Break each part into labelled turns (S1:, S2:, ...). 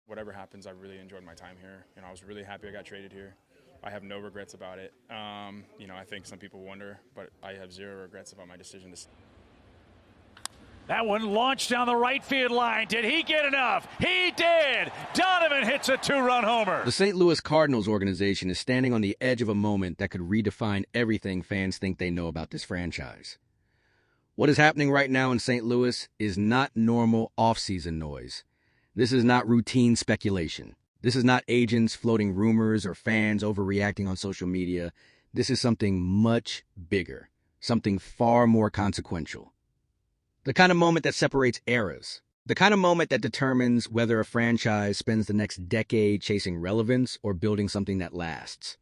S1: Whatever happens, I really enjoyed my time here. I was really happy I got traded here. I have no regrets about it. I think some people wonder, but I have zero regrets about my decision to.
S2: That one launched down the right field line. Did he get enough? He did! Donovan hits a two-run homer.
S3: The St. Louis Cardinals organization is standing on the edge of a moment that could redefine everything fans think they know about this franchise. What is happening right now in St. Louis is not normal off-season noise. This is not routine speculation. This is not agents floating rumors or fans overreacting on social media. This is something much bigger, something far more consequential. The kind of moment that separates eras. The kind of moment that determines whether a franchise spends the next decade chasing relevance or building something that lasts.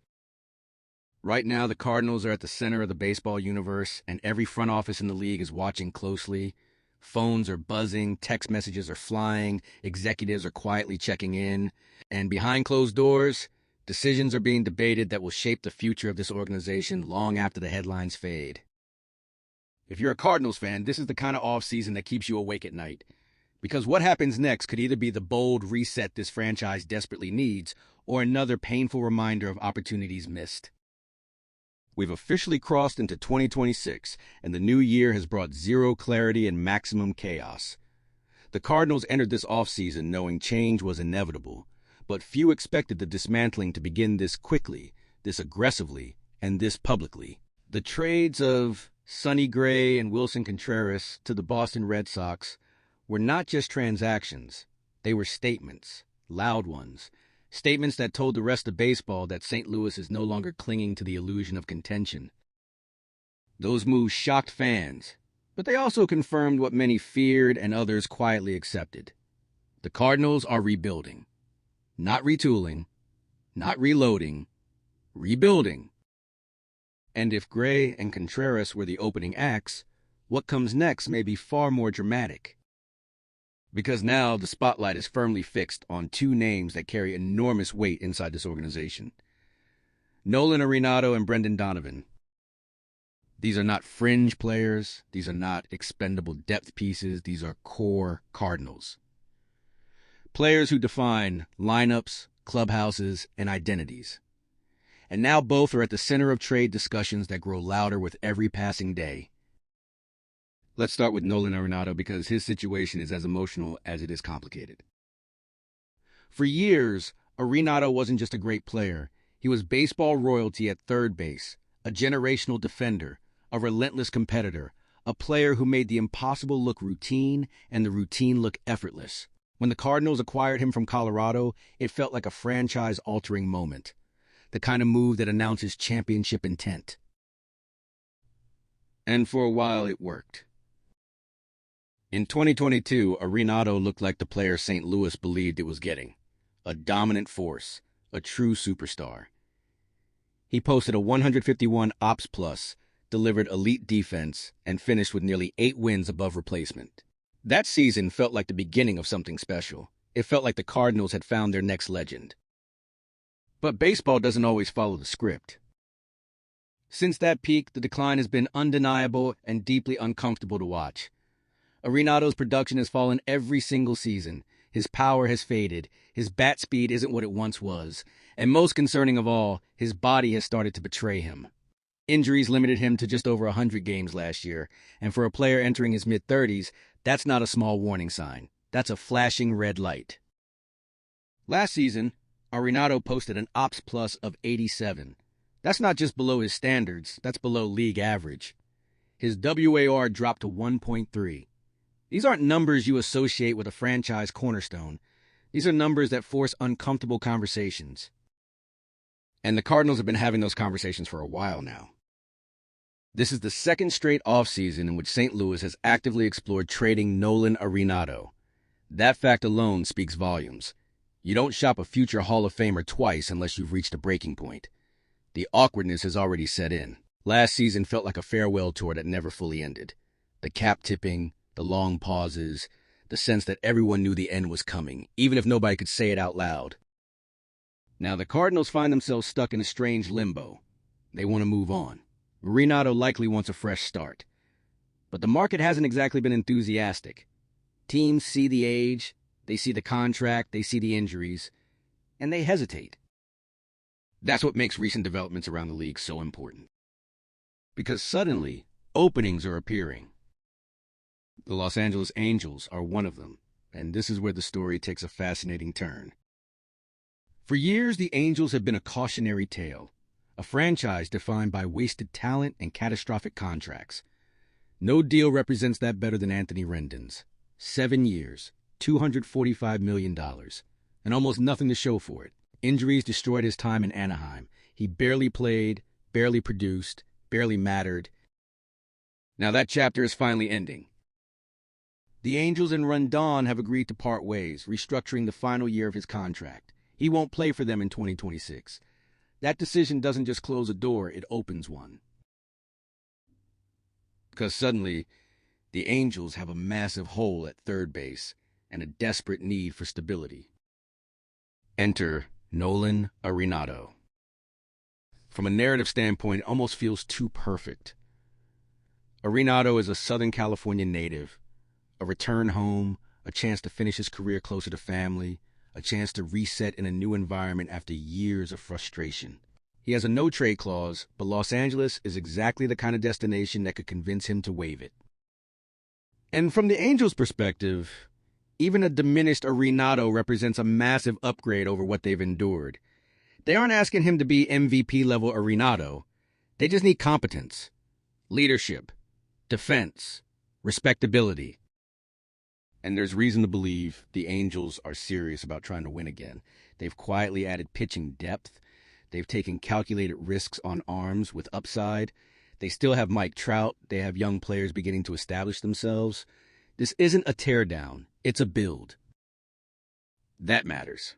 S3: Right now, the Cardinals are at the center of the baseball universe, and every front office in the league is watching closely. Phones are buzzing, text messages are flying, executives are quietly checking in, and behind closed doors, decisions are being debated that will shape the future of this organization long after the headlines fade. If you're a Cardinals fan, this is the kind of offseason that keeps you awake at night. Because what happens next could either be the bold reset this franchise desperately needs, or another painful reminder of opportunities missed. We've officially crossed into 2026, and the new year has brought zero clarity and maximum chaos. The Cardinals entered this offseason knowing change was inevitable, but few expected the dismantling to begin this quickly, this aggressively, and this publicly. The trades of Sonny Gray and Wilson Contreras to the Boston Red Sox were not just transactions. They were statements, loud ones, statements that told the rest of baseball that St. Louis is no longer clinging to the illusion of contention. Those moves shocked fans, but they also confirmed what many feared and others quietly accepted. The Cardinals are rebuilding. Not retooling, not reloading, rebuilding. And if Gray and Contreras were the opening acts, what comes next may be far more dramatic. Because now the spotlight is firmly fixed on two names that carry enormous weight inside this organization. Nolan Arenado and Brendan Donovan. These are not fringe players. These are not expendable depth pieces. These are core Cardinals. Players who define lineups, clubhouses, and identities. And now both are at the center of trade discussions that grow louder with every passing day. Let's start with Nolan Arenado because his situation is as emotional as it is complicated. For years, Arenado wasn't just a great player. He was baseball royalty at third base, a generational defender, a relentless competitor, a player who made the impossible look routine and the routine look effortless. When the Cardinals acquired him from Colorado, it felt like a franchise-altering moment. The kind of move that announces championship intent. And for a while, it worked. In 2022, Arenado looked like the player St. Louis believed it was getting. A dominant force, a true superstar. He posted a 151 OPS plus, delivered elite defense, and finished with nearly 8 wins above replacement. That season felt like the beginning of something special. It felt like the Cardinals had found their next legend. But baseball doesn't always follow the script. Since that peak, the decline has been undeniable and deeply uncomfortable to watch. Arenado's production has fallen every single season. His power has faded. His bat speed isn't what it once was. And most concerning of all, his body has started to betray him. Injuries limited him to just over 100 games last year. And for a player entering his mid-30s, that's not a small warning sign. That's a flashing red light. Last season, Arenado posted an OPS plus of 87. That's not just below his standards, that's below league average. His WAR dropped to 1.3. These aren't numbers you associate with a franchise cornerstone. These are numbers that force uncomfortable conversations. And the Cardinals have been having those conversations for a while now. This is the second straight offseason in which St. Louis has actively explored trading Nolan Arenado. That fact alone speaks volumes. You don't shop a future Hall of Famer twice unless you've reached a breaking point. The awkwardness has already set in. Last season felt like a farewell tour that never fully ended. The cap tipping, the long pauses, the sense that everyone knew the end was coming, even if nobody could say it out loud. Now the Cardinals find themselves stuck in a strange limbo. They want to move on. Arenado likely wants a fresh start. But the market hasn't exactly been enthusiastic. Teams see the age, They see the contract, they see the injuries, and they hesitate. That's what makes recent developments around the league so important. Because suddenly, openings are appearing. The Los Angeles Angels are one of them, and this is where the story takes a fascinating turn. For years, the Angels have been a cautionary tale, a franchise defined by wasted talent and catastrophic contracts. No deal represents that better than Anthony Rendon's. 7 years, $245 million, and almost nothing to show for it. Injuries destroyed his time in Anaheim. He barely played, barely produced, barely mattered. Now that chapter is finally ending. The Angels and Rendon have agreed to part ways, restructuring the final year of his contract. He won't play for them in 2026. That decision doesn't just close a door, it opens one. Because suddenly, the Angels have a massive hole at third base and a desperate need for stability. Enter Nolan Arenado. From a narrative standpoint, it almost feels too perfect. Arenado is a Southern California native, a return home, a chance to finish his career closer to family, a chance to reset in a new environment after years of frustration. He has a no-trade clause, but Los Angeles is exactly the kind of destination that could convince him to waive it. And from the Angels' perspective, even a diminished Arenado represents a massive upgrade over what they've endured. They aren't asking him to be MVP-level Arenado. They just need competence, leadership, defense, respectability. And there's reason to believe the Angels are serious about trying to win again. They've quietly added pitching depth. They've taken calculated risks on arms with upside. They still have Mike Trout. They have young players beginning to establish themselves. This isn't a teardown. It's a build. That matters.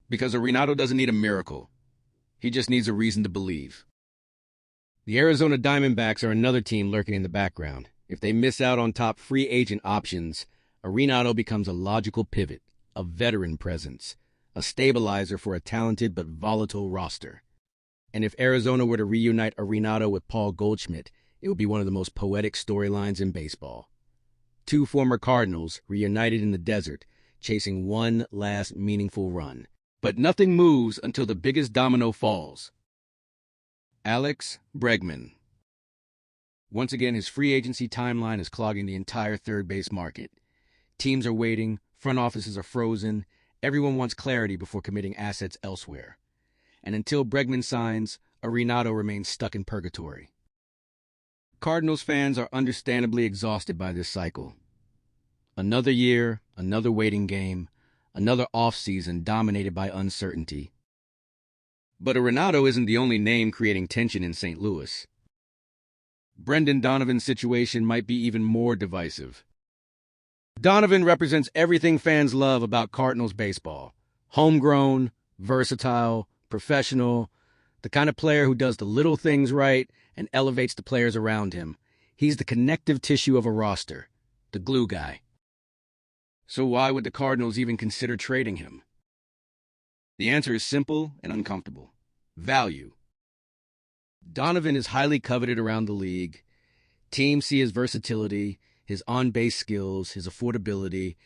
S3: Because Arenado doesn't need a miracle. He just needs a reason to believe. The Arizona Diamondbacks are another team lurking in the background. If they miss out on top free agent options, Arenado becomes a logical pivot, a veteran presence, a stabilizer for a talented but volatile roster. And if Arizona were to reunite Arenado with Paul Goldschmidt, it would be one of the most poetic storylines in baseball. Two former Cardinals reunited in the desert, chasing one last meaningful run. But nothing moves until the biggest domino falls. Alex Bregman. Once again, his free agency timeline is clogging the entire third base market. Teams are waiting, front offices are frozen, everyone wants clarity before committing assets elsewhere. And until Bregman signs, Arenado remains stuck in purgatory. Cardinals fans are understandably exhausted by this cycle. Another year, another waiting game, another offseason dominated by uncertainty. But Arenado isn't the only name creating tension in St. Louis. Brendan Donovan's situation might be even more divisive. Donovan represents everything fans love about Cardinals baseball. Homegrown, versatile, professional, the kind of player who does the little things right and elevates the players around him. He's the connective tissue of a roster, the glue guy. So why would the Cardinals even consider trading him? The answer is simple and uncomfortable. Value. Donovan is highly coveted around the league. Teams see his versatility, his on-base skills, his affordability,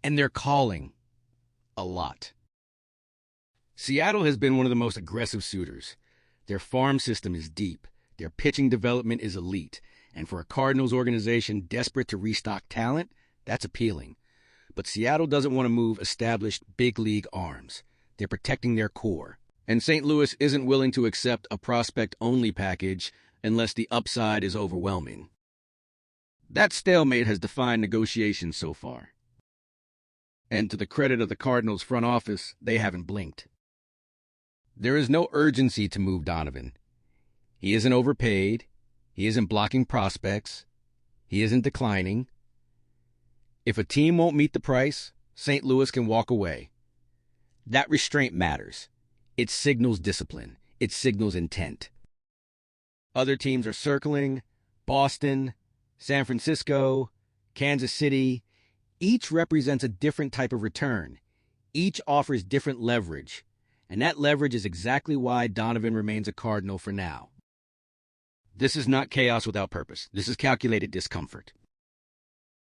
S3: and they're calling a lot. Seattle has been one of the most aggressive suitors. Their farm system is deep. Their pitching development is elite. And for a Cardinals organization desperate to restock talent, that's appealing. But Seattle doesn't want to move established big league arms. They're protecting their core. And St. Louis isn't willing to accept a prospect-only package unless the upside is overwhelming. That stalemate has defined negotiations so far. And to the credit of the Cardinals front office, they haven't blinked. There is no urgency to move Donovan. He isn't overpaid. He isn't blocking prospects. He isn't declining. If a team won't meet the price, St. Louis can walk away. That restraint matters. It signals discipline. It signals intent. Other teams are circling. Boston, San Francisco, Kansas City. Each represents a different type of return. Each offers different leverage. And that leverage is exactly why Donovan remains a Cardinal for now. This is not chaos without purpose. This is calculated discomfort.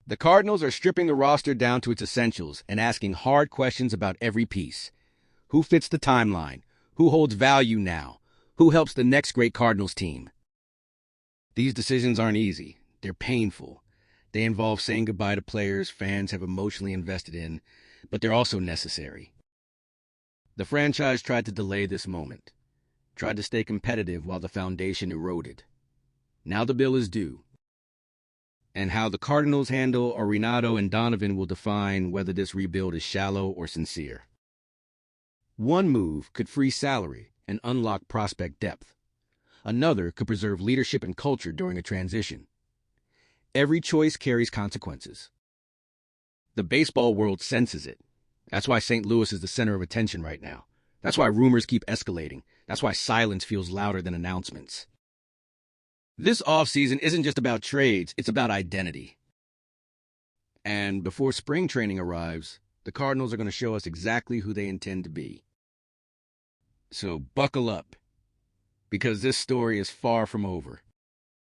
S3: The Cardinals are stripping the roster down to its essentials and asking hard questions about every piece. Who fits the timeline? Who holds value now? Who helps the next great Cardinals team? These decisions aren't easy. They're painful. They involve saying goodbye to players fans have emotionally invested in, but they're also necessary. The franchise tried to delay this moment, tried to stay competitive while the foundation eroded. Now the bill is due. And how the Cardinals handle Arenado and Donovan will define whether this rebuild is shallow or sincere. One move could free salary and unlock prospect depth. Another could preserve leadership and culture during a transition. Every choice carries consequences. The baseball world senses it. That's why St. Louis is the center of attention right now. That's why rumors keep escalating. That's why silence feels louder than announcements. This offseason isn't just about trades, it's about identity. And before spring training arrives, the Cardinals are going to show us exactly who they intend to be. So buckle up, because this story is far from over.